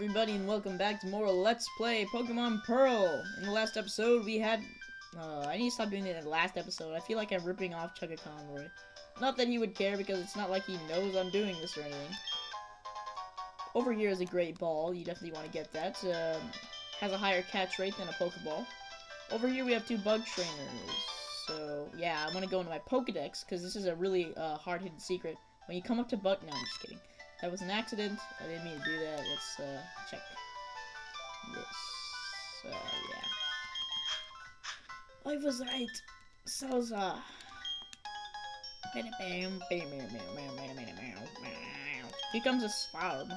everybody, and welcome back to more Let's Play Pokemon Pearl. In the last episode, we had... I need to stop doing it in the last episode. I feel like I'm ripping off Chugga Conroy. Not that he would care, because it's not like he knows I'm doing this or anything. Over here is a Great Ball. You definitely want to get that. Has a higher catch rate than a Pokeball. Over here, we have two Bug Trainers. So, yeah, I'm going to go into my Pokedex, because this is a really hard-hidden secret. When you come up to Bug... No, I'm just kidding. That was an accident. I didn't mean to do that. Let's, check this. Yeah. I was right. Salsa. Here comes a Swab.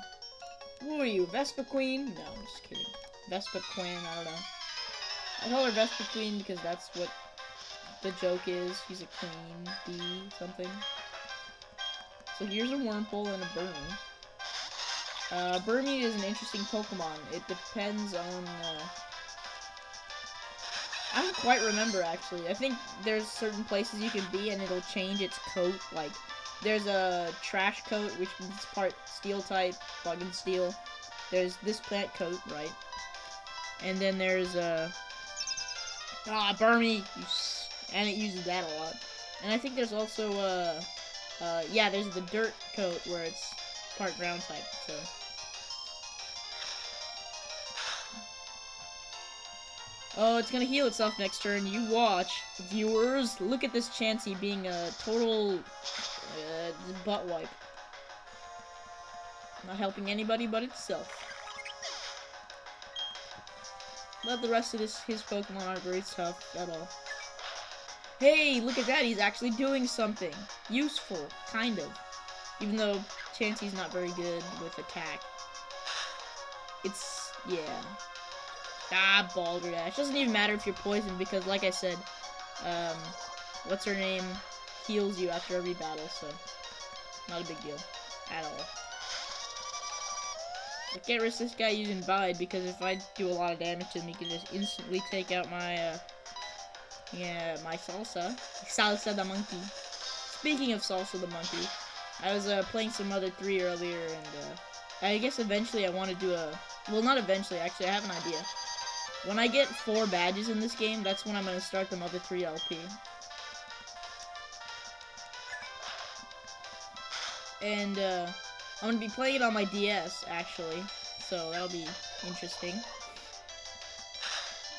Who are you, Vespa Queen? No, I'm just kidding. Vespa Queen, I don't know. I call her Vespa Queen because that's what the joke is. She's a queen bee, something. So here's a Wurmple and a Burmy. Burmy is an interesting Pokemon. It depends on, I don't quite remember, actually. I think there's certain places you can be and it'll change its coat. Like, there's a Trash Coat, which means it's part Steel type, Bug and Steel. There's this Plant Coat, right? And then there's, Burmy! And it uses that a lot. And I think there's also, yeah, there's the Dirt Coat where it's part ground type, so. Oh, it's gonna heal itself next turn. You watch. Viewers, look at this Chansey being a total, butt wipe. Not helping anybody but itself. But the rest of his Pokemon aren't very tough at all. Hey, look at that, he's actually doing something. Useful, kind of. Even though Chansey's not very good with attack. It's, yeah. Balderdash. Doesn't even matter if you're poisoned because, like I said, what's her name heals you after every battle, so not a big deal at all. I can't risk this guy using Bide because if I do a lot of damage to him, he can just instantly take out my, my Salsa. Salsa the monkey. Speaking of Salsa the monkey, I was, playing some Mother 3 earlier, and, I guess eventually I want to do a... Well, not eventually, actually, I have an idea. When I get 4 badges in this game, that's when I'm going to start the Mother 3 LP. And, I'm going to be playing it on my DS, actually. So, that'll be interesting.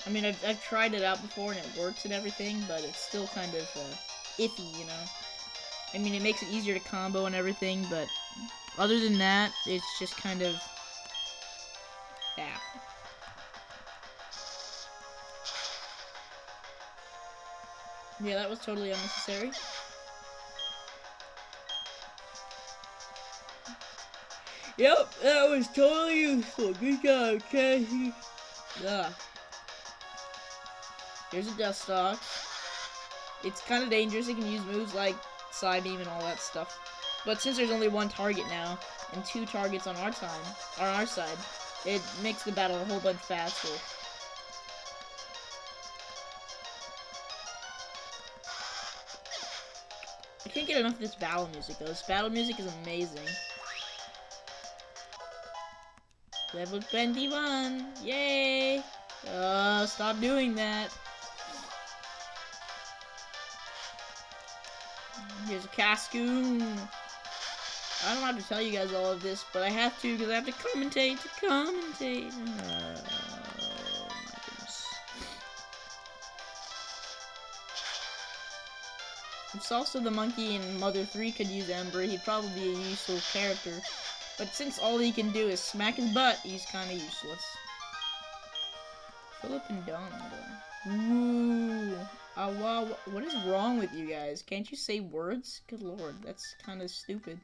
I mean, I've tried it out before and it works and everything, but it's still kind of, iffy, you know? I mean, it makes it easier to combo and everything, but other than that, it's just kind of... yeah. Yeah, that was totally unnecessary. Yep, that was totally useful. Good job, Cassie. Yeah. Here's a Dustox. It's kind of dangerous. It can use moves like Psybeam and all that stuff. But since there's only one target now, and 2 targets on our side, it makes the battle a whole bunch faster. I can't get enough of this battle music, though. This battle music is amazing. Level 21! Yay! Stop doing that. Here's a Cascoon. I don't have to tell you guys all of this, but I have to because I have to commentate. Oh my goodness. If Salsa the Monkey and Mother 3 could use Ember, he'd probably be a useful character. But since all he can do is smack his butt, he's kind of useless. Philip and Donald. Ooh. Wow. What is wrong with you guys? Can't you say words? Good lord, that's kind of stupid.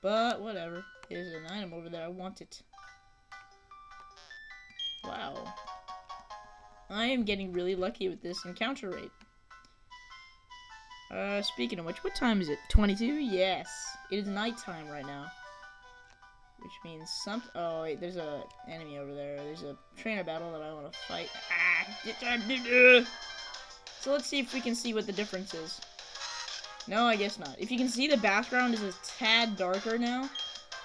But, whatever. There's an item over there. I want it. Wow. I am getting really lucky with this encounter rate. Speaking of which, what time is it? 22? Yes. It is nighttime right now. Which means oh, wait, there's a enemy over there. There's a trainer battle that I want to fight. So let's see if we can see what the difference is. No, I guess not. If you can see, the background is a tad darker now,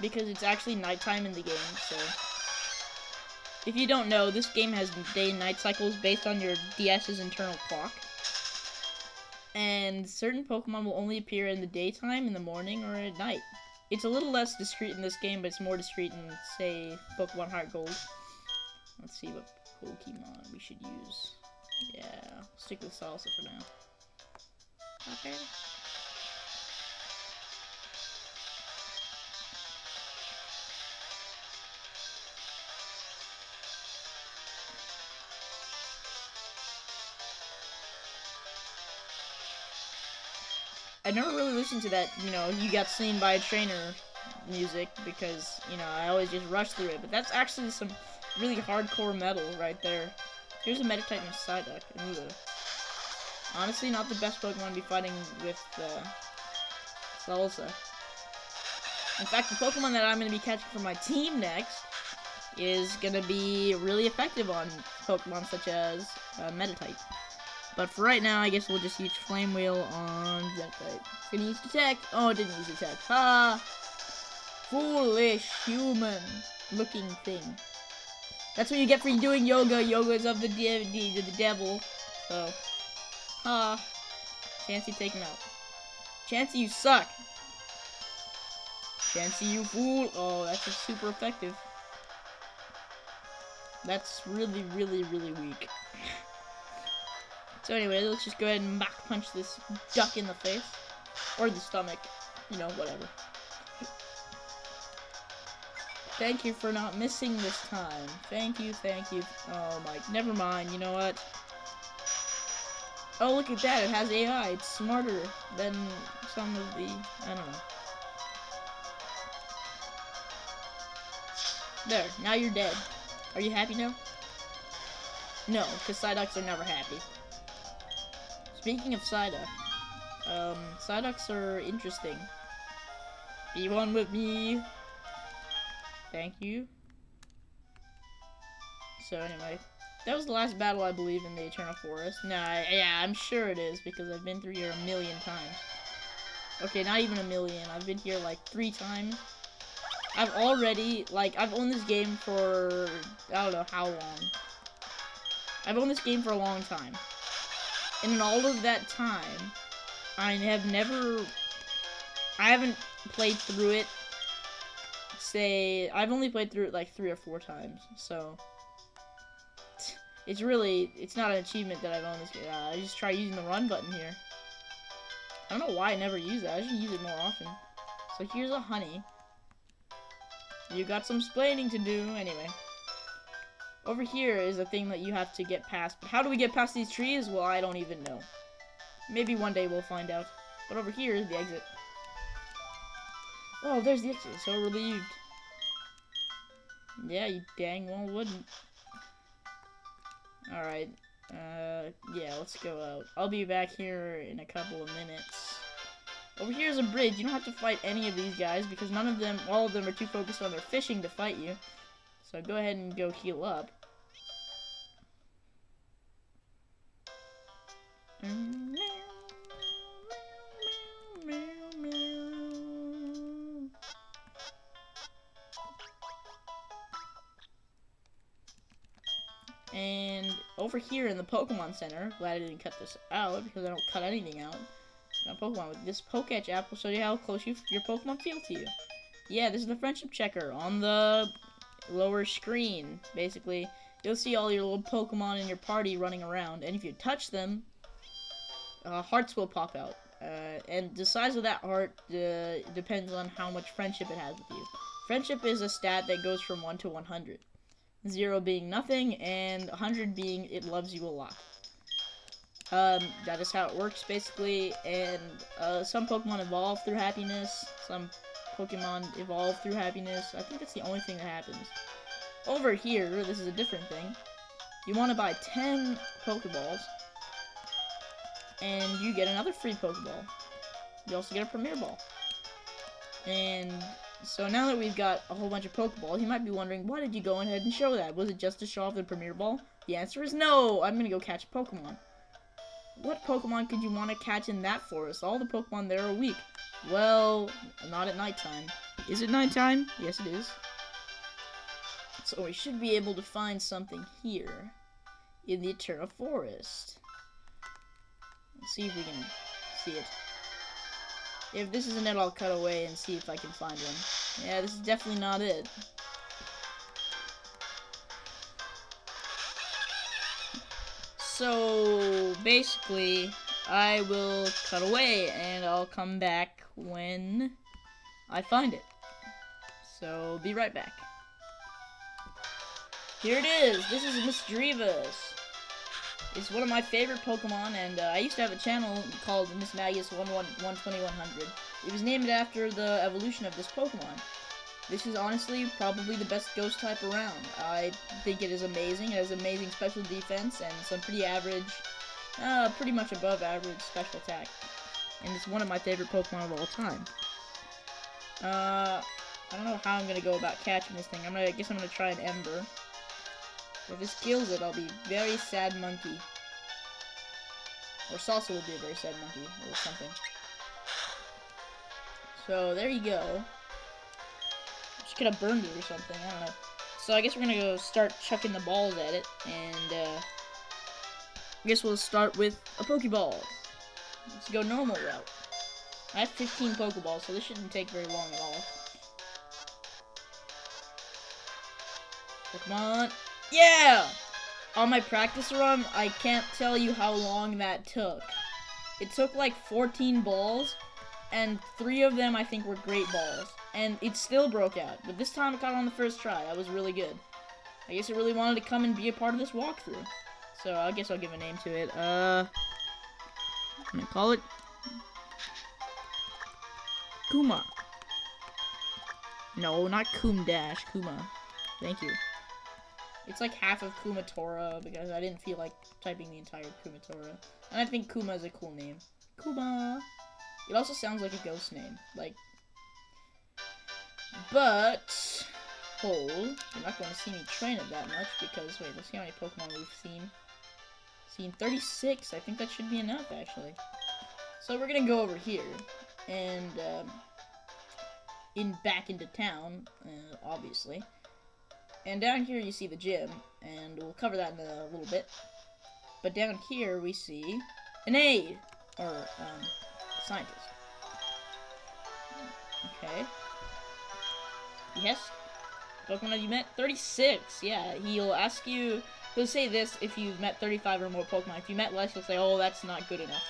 because it's actually nighttime in the game, so If you don't know, this game has day and night cycles based on your DS's internal clock. And certain Pokemon will only appear in the daytime, in the morning, or at night. It's a little less discreet in this game, but it's more discreet in, say, Pokemon Heart Gold. Let's see what Pokemon we should use. Yeah, stick with Salsa for now. Okay. I never really listened to that, you know, you got slain by a trainer music because, you know, I always just rush through it. But that's actually some really hardcore metal right there. Here's a Metatype and Psyduck. Honestly, not the best Pokemon to be fighting with Salsa. In fact, the Pokemon that I'm going to be catching for my team next is going to be really effective on Pokemon such as Metatype. But for right now, I guess we'll just use Flame Wheel on Metatype. It's gonna use Detect. Oh, it didn't use Detect. Ha! Foolish human looking thing. That's what you get for doing yoga. Yoga is of the devil. So, ha! Chansey, take him out. Chansey, you suck. Chansey, you fool. Oh, that's just super effective. That's really, really, really weak. So anyway, let's just go ahead and Mach Punch this duck in the face. Or the stomach. You know, whatever. Thank you for not missing this time. Thank you, thank you. Oh my, never mind, you know what? Oh, look at that, it has AI. It's smarter than some of the, I don't know. There, now you're dead. Are you happy now? No, because Psyducks are never happy. Speaking of Psyduck, Psyducks are interesting. Be one with me. Thank you. So anyway, that was the last battle, I believe, in the Eternal Forest. Yeah, I'm sure it is, because I've been through here a million times. Okay, not even a million. I've been here like 3 times. I've already, like, I've owned this game for, I don't know how long. I've owned this game for a long time. And in all of that time, I haven't played through it, I've only played through it like 3 or 4 times, so, it's not an achievement that I've owned this game. I just try using the run button here. I don't know why I never use it, I should use it more often. So here's a honey. You got some splaining to do, anyway. Over here is a thing that you have to get past. But how do we get past these trees? Well, I don't even know. Maybe one day we'll find out. But over here is the exit. Oh, there's the exit. So relieved. Yeah, you dang well wouldn't. Alright. Yeah, let's go out. I'll be back here in a couple of minutes. Over here is a bridge. You don't have to fight any of these guys because all of them are too focused on their fishing to fight you. So go ahead and go heal up. And over here in the Pokemon Center, glad I didn't cut this out because I don't cut anything out. Pokemon with this Pokétch app will show you how close your Pokemon feel to you. Yeah, this is the friendship checker on the lower screen. Basically, you'll see all your little Pokemon in your party running around, and if you touch them, hearts will pop out. And the size of that heart depends on how much friendship it has with you. Friendship is a stat that goes from 1 to 100. 0 being nothing, and 100 being it loves you a lot. That is how it works, basically, and some Pokemon evolve through happiness, some Pokemon evolve through happiness. I think that's the only thing that happens. Over here, this is a different thing. You want to buy 10 Pokeballs, and you get another free Pokeball. You also get a Premier Ball. And so now that we've got a whole bunch of Pokeballs, you might be wondering, why did you go ahead and show that? Was it just to show off the Premier Ball? The answer is no! I'm gonna go catch a Pokemon. What Pokemon could you want to catch in that forest? All the Pokemon there are weak. Well, not at nighttime. Is it nighttime? Yes, it is. So we should be able to find something here in the Eterna Forest. Let's see if we can see it. If this isn't it, I'll cut away and see if I can find one. Yeah, this is definitely not it. So, basically, I will cut away and I'll come back when I find it. So, be right back. Here it is! This is Misdreavus. It's one of my favorite Pokemon, and I used to have a channel called Miss Magius 12100. It was named after the evolution of this Pokemon. This is honestly probably the best ghost type around. I think it is amazing. It has amazing special defense and some pretty average, pretty much above average special attack. And it's one of my favorite Pokemon of all time. I don't know how I'm gonna go about catching this thing. I guess I'm gonna try an Ember. If this kills it, I'll be very sad monkey. Or Salsa will be a very sad monkey, or something. So, there you go. Just could have burned it or something, I don't know. So I guess we're gonna go start chucking the balls at it, and I guess we'll start with a Pokeball. Let's go normal route. I have 15 Pokeballs, so this shouldn't take very long at all. Come on. Yeah! On my practice run, I can't tell you how long that took. It took like 14 balls, and 3 of them I think were great balls. And it still broke out, but this time it got on the first try. That was really good. I guess it really wanted to come and be a part of this walkthrough. So I guess I'll give a name to it. I'm gonna call it Kuma. No, not Kum Dash, Kuma. Thank you. It's like half of Kumatora, because I didn't feel like typing the entire Kumatora. And I think Kuma is a cool name. Kuma! It also sounds like a ghost name. Like... But... Hold. You're not going to see me train it that much, because... Wait, let's see how many Pokemon we've seen. Seen 36. I think that should be enough, actually. So we're gonna go over here. And, back into town, obviously. And down here you see the gym, and we'll cover that in a little bit. But down here we see an aide, or scientist. Okay. Yes. Pokemon have you met? 36. Yeah, he'll ask you. He'll say this if you've met 35 or more Pokemon. If you met less, he'll say, "Oh, that's not good enough."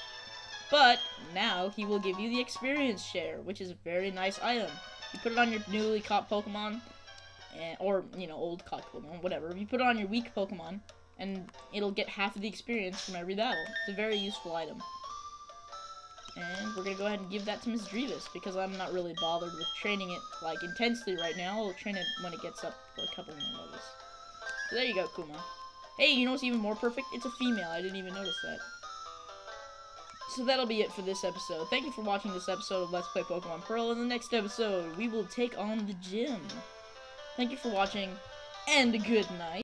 But now he will give you the experience share, which is a very nice item. You put it on your newly caught Pokemon. Or, you know, old caught Pokemon, whatever. If you put it on your weak Pokemon, and it'll get half of the experience from every battle. It's a very useful item. And we're gonna go ahead and give that to Misdreavus, because I'm not really bothered with training it, like, intensely right now. I'll train it when it gets up a couple more levels. So there you go, Kuma. Hey, you know what's even more perfect? It's a female. I didn't even notice that. So that'll be it for this episode. Thank you for watching this episode of Let's Play Pokemon Pearl. In the next episode, we will take on the gym. Thank you for watching, and good night.